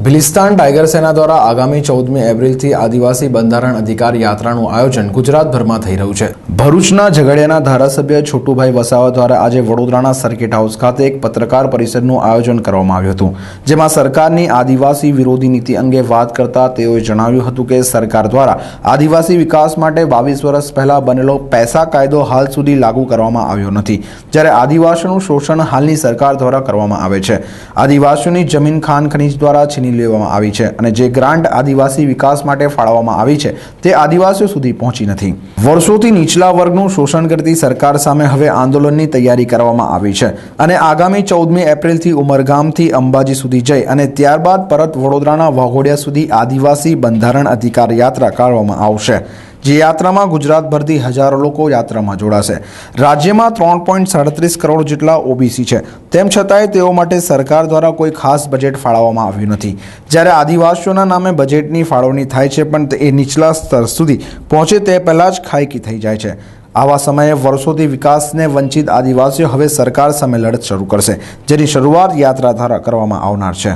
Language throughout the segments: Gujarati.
ભિલિસ્તાન ટાઈગર સેના દ્વારા આગામી 14મી એપ્રિલથી આદિવાસી બંધારણ અધિકાર યાત્રાનું આયોજન ગુજરાતભરમાં થઈ રહ્યું છે। ભરૂચના ઝઘડિયાના ધારાસભ્ય છોટુભાઈ વસાવા દ્વારા આજે વડોદરાના સર્કિટ હાઉસ ખાતે એક પત્રકાર પરિષદનું આયોજન કરવામાં આવ્યું હતું, જેમાં સરકારની આદિવાસી વિરોધી નીતિ અંગે વાત કરતા તેઓએ જણાવ્યું હતું કે સરકાર દ્વારા આદિવાસી વિકાસ માટે 22 વર્ષ પહેલા બનેલો પૈસા કાયદો હાલ સુધી લાગુ કરવામાં આવ્યો નથી, જ્યારે આદિવાસીઓનું શોષણ હાલની સરકાર દ્વારા કરવામાં આવે છે। આદિવાસીઓની જમીન ખાન ખનીજ દ્વારા લેવામાં આવી છે અને જે ગ્રાન્ટ આદિવાસી વિકાસ માટે ફાળવવામાં આવી છે તે આદિવાસીઓ સુધી પહોંચી નથી। વર્ષોથી નીચલા વર્ગનું શોષણ કરતી સરકાર સામે હવે આંદોલનની તૈયારી કરવામાં આવી છે અને આગામી 14મી એપ્રિલથી ઉમરગામથી અંબાજી સુધી જઈ અને ત્યારબાદ પરત વડોદરાના વાઘોડિયા સુધી આદિવાસી બંધારણ અધિકાર યાત્રા કાઢવામાં આવશે, જે યાત્રામાં ગુજરાતભરથી હજારો લોકો યાત્રામાં જોડાશે। રાજ્યમાં 3.37 કરોડ જેટલા ઓબીસી છે, તેમ છતાંય તેઓ માટે સરકાર દ્વારા કોઈ ખાસ બજેટ ફાળવવામાં આવ્યું નથી, જ્યારે આદિવાસીઓના નામે બજેટની ફાળવણી થાય છે પણ એ નીચલા સ્તર સુધી પહોંચે તે પહેલાં જ ખાયકી થઈ જાય છે। આવા સમયે વર્ષોથી વિકાસને વંચિત આદિવાસીઓ હવે સરકાર સામે લડત શરૂ કરશે, જેની શરૂઆત યાત્રા દ્વારા કરવામાં આવનાર છે।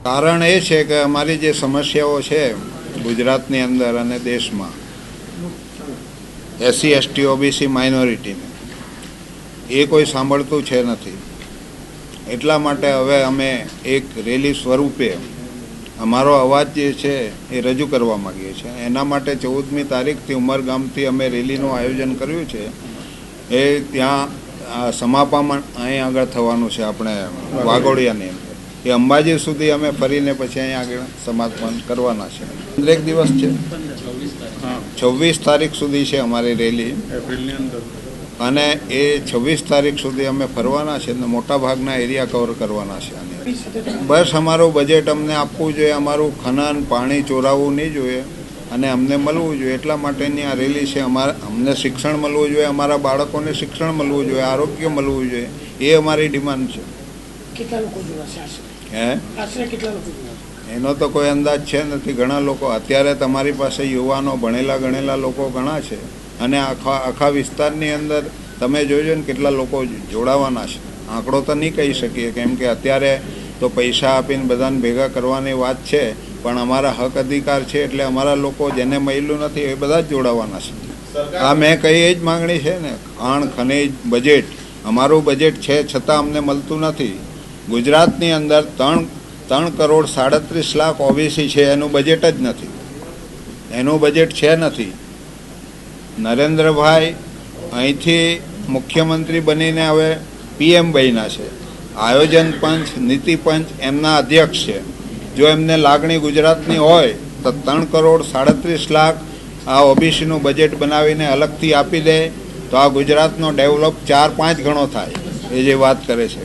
કારણ એ છે કે અમારી જે સમસ્યાઓ છે ગુજરાતની અંદર અને દેશમાં SC ST OBC માઇનોરિટીને એ કોઈ સાંભળતું છે નથી, એટલા માટે હવે અમે એક રેલી સ્વરૂપે અમારો અવાજ જે છે એ રજૂ કરવા માગીએ છીએ। એના માટે 14મી તારીખથી ઉમરગામથી અમે રેલીનું આયોજન કર્યું છે। એ ત્યાં સમાપન અહીં આગળ થવાનું છે, આપણે વાઘોડિયાની અંદર, એ અંબાજી સુધી અમે ફરીને પછી અહીં આગળ સમાપન કરવાના છે। 15 દિવસ છે, 26 તારીખ સુધી છે અમારી રેલી એપ્રિલની અંદર, અને એ 26 તારીખ સુધી અમે ફરવાના છે અને મોટા ભાગના એરિયા કવર કરવાના છે। બસ અમારું બજેટ અમને આપવું જોઈએ, અમારું ખનન પાણી ચોરાવવું નહીં જોઈએ અને અમને મળવું જોઈએ, એટલા માટેની આ રેલી છે। અમને શિક્ષણ મળવું જોઈએ, અમારા બાળકોને શિક્ષણ મળવું જોઈએ, આરોગ્ય મળવું જોઈએ, એ અમારી ડિમાન્ડ છે। કેટલા લોકો જોડાશે? આશરે કેટલા લોકો જોડાશે? એનો તો કોઈ અંદાજ છે નથી, ઘણા લોકો અત્યારે તમારી પાસે યુવાનો ભણેલા ગણેલા લોકો ઘણા છે અને આખા વિસ્તારની અંદર તમે જોજો ને કેટલા લોકો જોડાવાના છે। આંકડો તો નહીં કહી શકીએ, કેમ કે અત્યારે તો પૈસા આપીને બધાને ભેગા કરવાની વાત છે, પણ અમારા હક અધિકાર છે એટલે અમારા લોકો જેને મળ્યું નથી એ બધા જ જોડાવાના છે। આ મેં કહી એ જ માગણી છે ને, ખાણ ખનીજ બજેટ, અમારું બજેટ છે છતાં અમને મળતું નથી। ગુજરાતની અંદર 3 કરોડ 37 લાખ ઓબીસી છે, એનું બજેટ જ નથી, એનું બજેટ છે નથી। નરેન્દ્રભાઈ અહીંથી મુખ્યમંત્રી બનીને હવે PM બન્યા છે, આયોજન પંચ નીતિ પંચ એમના અધ્યક્ષ છે। જો એમને લાગણી ગુજરાતની હોય તો 3 કરોડ 37 લાખ આ ઓબીસીનું બજેટ બનાવીને અલગથી આપી દે તો આ ગુજરાતનો ડેવલપ 4-5 ગણો થાય, એ જે વાત કરે છે।